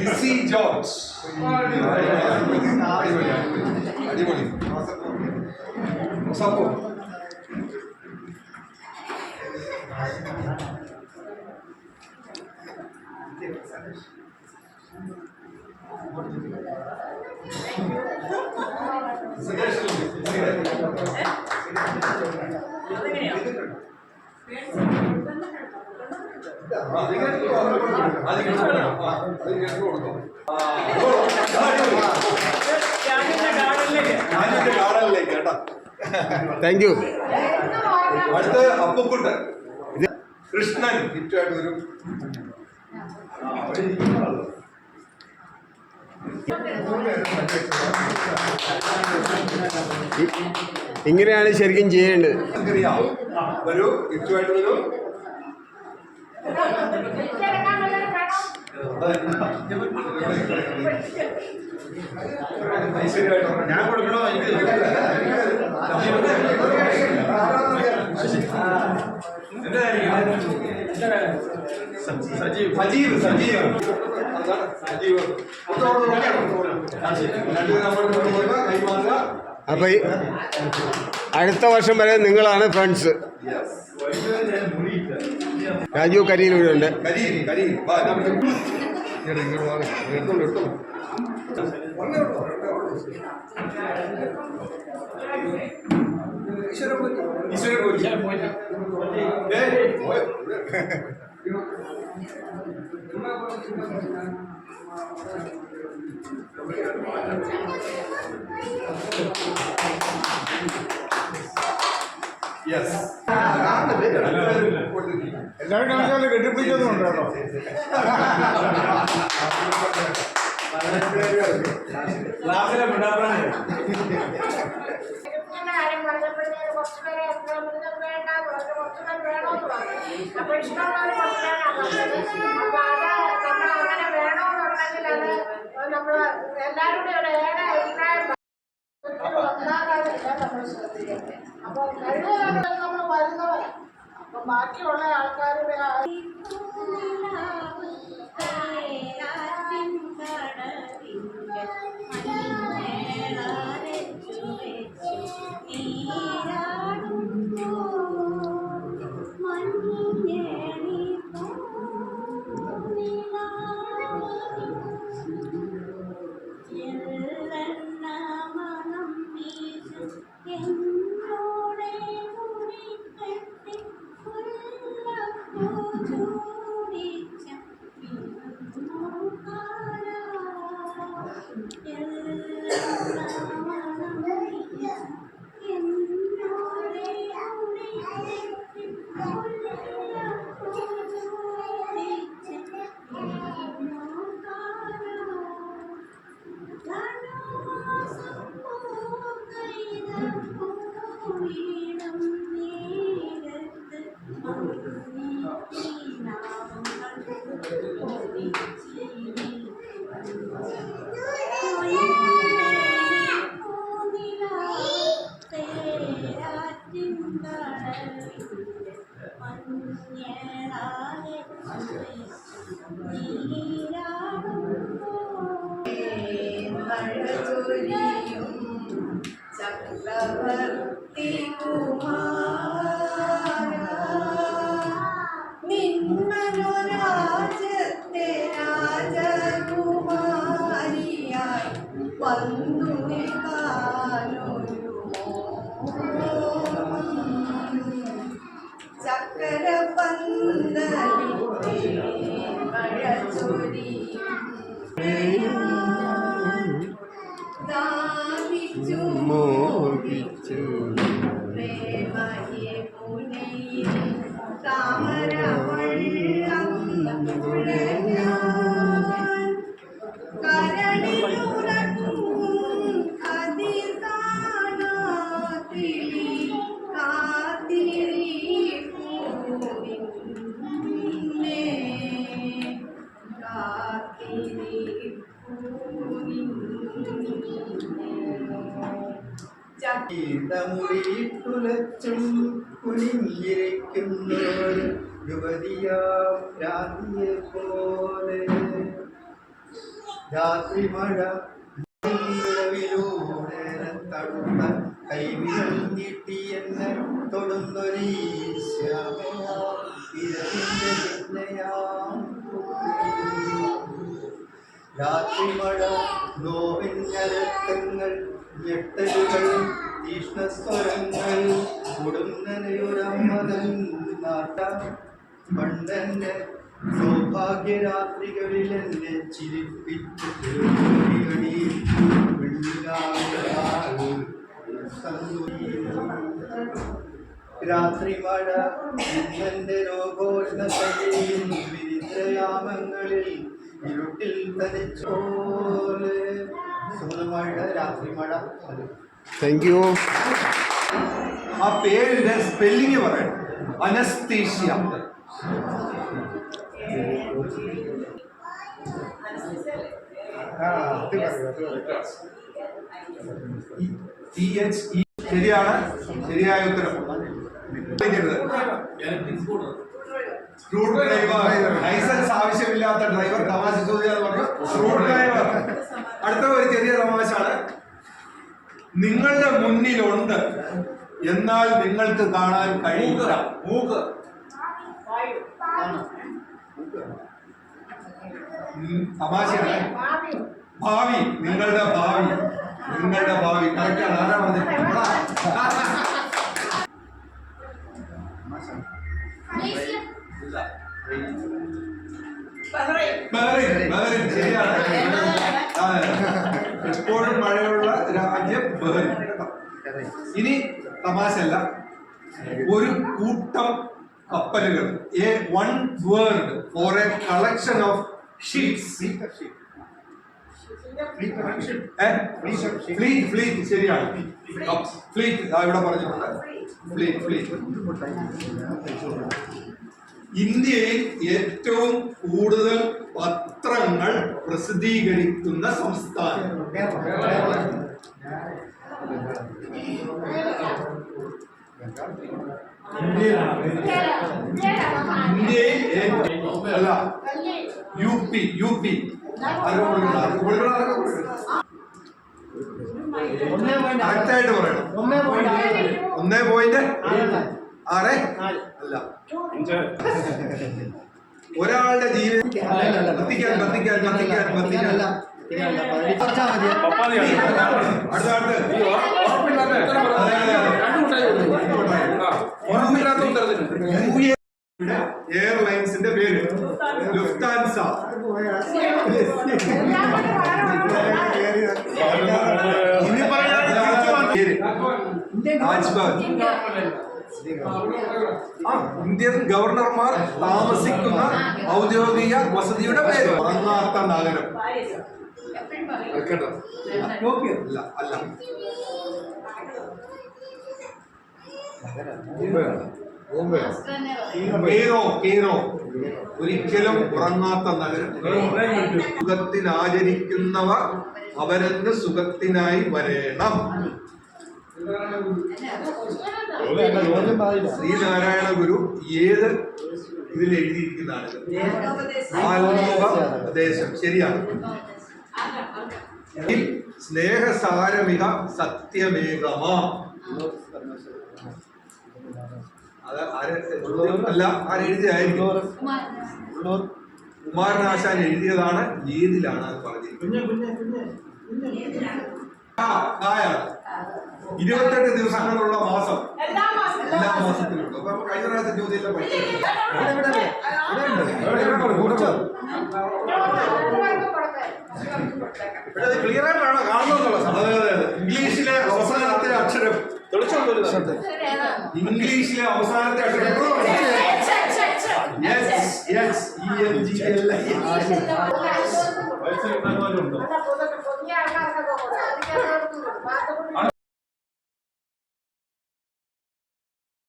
ലിസി ജോർജ്. അടിപൊളി. സപ്പോ ഗാർഡനിലേക്ക് കേട്ടോ. Thank you. അടുത്ത അപ്പുക്കുട്ടൻ കൃഷ്ണൻ ഗിഫ്റ്റായിട്ട് വരും. ഇങ്ങനെയാണ് ശരിക്കും ചെയ്യേണ്ടത്. വരൂ, ഗിഫ്റ്റുമായിട്ട് വരൂ. ഞാൻ കൊടുക്കണോ? സജീവ് സജീവ് സജീവ് സജീവ്. അപ്പം അടുത്ത വർഷം വരെ നിങ്ങളാണ് ഫ്രണ്ട്സ്. രാജു കരിയിൽ ഇവിടെ ഉണ്ട്. എല്ലാവരും കാണിച്ചാലും കെട്ടിപ്പിടിച്ചതുകൊണ്ട് കേട്ടോ. ക്ലാസ്സിലെ മിണ്ടാപ്രാണ്. കാര്യം പറഞ്ഞപ്പോഴത്തേക്ക് കുറച്ചുപേരെ വേണ്ടാന്ന് പറഞ്ഞു, കുറച്ചുപേർ വേണമെന്ന് പറഞ്ഞു. അപ്പൊ ഇഷ്ടമുള്ളവർ കുറച്ചുപേരാണ് പറഞ്ഞത്. അപ്പൊ അത് നമ്മൾ അങ്ങനെ വേണമെന്നുണ്ടെങ്കിൽ അത് നമ്മൾ എല്ലാവരും കൂടി ഒരു ഏറെ അഭിപ്രായം ഉണ്ടാകാതിരിക്കാൻ നമ്മൾ ശ്രദ്ധിക്കുന്നത്. അപ്പൊ കഴിവുകൾ നമ്മൾ വരുന്നവരാണ്. അപ്പൊ ബാക്കിയുള്ള ആൾക്കാരുടെ നീരാടുന്നു ചക്രവർത്തി നിന്മനോരാജ്യത്തെ രാജകുമാരിയായി വന്നു നിൽക്കാനൊരു ചക്രപന്തലിന്റെ മഴച്ചൊരി ദാവിച്ചു മോഹിച്ചു പ്രേമയെ പുനയിൽ താമരവെള്ളം തുഴഞ്ഞാൻ കരളിലുറക്കും അതിർ കാണാതിരി കാത്തിരിപ്പൂ നിന്നെ മുറിയിട്ടുലച്ചും കുനിഞ്ഞിരിക്കുന്നൊരു യുവതിയാം രാത്രിയെ പോലെ രാത്രി മഴ വിലൂടെ തടുത്ത കൈവിരൽ നീട്ടി എന്നെ തൊടുന്നൊരീ ശ്യാമയാതിന്റെ ചിന്തയാം രാത്രി മഴ നോവിഞ്ഞരക്കങ്ങൾ ഞെട്ടലുകൾ തീഷ്ണസ്വരങ്ങൾ കൊടുന്നനയുരമ്മതൻ നാട്ട പണ്ടെന്നെ സൗഭാഗ്യരാത്രികളിൽ എന്നെ ചിരിപ്പിച്ചു രാത്രി മഴ ഇന്നെന്റെ രോഗോഷ്ണതയിൽ വിരിത്രയാമങ്ങളിൽ ഇരുട്ടിൽ തനിച്ചോലെ മഴ രാത്രി മഴ. Thank you. ആ പേരിന്റെ സ്പെല്ലിങ് പറയണം. അനസ്തീഷ്യ. ശരിയാണ്. ശരിയായ ഉത്തരം. Screw driver. ലൈസൻസ് ആവശ്യമില്ലാത്ത ഡ്രൈവർ തമാശ ചോദിക്കാന്ന് പറഞ്ഞു. Screw driver. അടുത്ത ഒരു ചെറിയ തമാശാണ്. നിങ്ങളുടെ മുന്നിലുണ്ട്, എന്നാൽ നിങ്ങൾക്ക് കാണാൻ കഴിയില്ല. മൂക്ക്. തമാശയാണ്. ഭാവി. നിങ്ങളുടെ ഭാവി. നിങ്ങളുടെ ഭാവി. കറക്റ്റാണ്. ആരാ പറഞ്ഞത്? ശരിയാണ്. എപ്പോഴും മഴയുള്ള രാജ്യം ബഹ്റിൻ. ഇനി തമാശല്ല. ഒരു കൂട്ടം കപ്പലുകൾ, A one word for A collection of ships. Fleet. ശരിയാണ്. ഫ്ലീറ്റ് ഇവിടെ പറഞ്ഞിട്ടുണ്ട്. ഫ്ലീറ്റ്. ഇന്ത്യയിൽ ഏറ്റവും കൂടുതൽ പത്രങ്ങൾ പ്രസിദ്ധീകരിക്കുന്ന സംസ്ഥാനം. ഇന്ത്യയിൽ അല്ല, യു പി. കറക്റ്റായിട്ട് പറയണം. 1.6 അല്ല. ഒരാളുടെ ജീവിതം കത്തിക്കാൻ. എയർലൈൻസിന്റെ പേര് ലുഫ്താൻസ. രാജ്ഭവൻ. ഇന്ത്യൻ ഗവർണർമാർ താമസിക്കുന്ന ഔദ്യോഗിക വസതിയുടെ പേര്. ഉറങ്ങാത്ത നഗരം. കേട്ടോ? അല്ല അല്ല കേരോ ഒരിക്കലും ഉറങ്ങാത്ത നഗരം. സുഖത്തിനാചരിക്കുന്നവർ അവരന്റെ സുഖത്തിനായി വരേണം. ശ്രീനാരായണ ഗുരു ഏത് ഇതിൽ എഴുതിയിരിക്കുന്നതാണ്? ആത്മോപദേശം. ശരിയാണ്. സ്നേഹസാരമിക സത്യമേകമാ. അത് അല്ല ആരെഴുതിയായിരിക്കും? കുമാരനാശാൻ എഴുതിയതാണ്. ഏതിലാണ് അത് പറഞ്ഞിരിക്കുന്നത്? 28 ദിവസങ്ങളുള്ള മാസം എല്ലാ മാസത്തിലുണ്ട്. അപ്പൊ കഴിഞ്ഞ പ്രാവശ്യം ചോദ്യം ക്ലിയർ ആയിട്ടാണ് കാണുന്നത്. ഇംഗ്ലീഷിലെ അവസാനത്തെ അക്ഷരം ഇംഗ്ലീഷിലെ അവസാനത്തെ അക്ഷരം പുതിയ ആൾക്കാർക്കൊക്കെ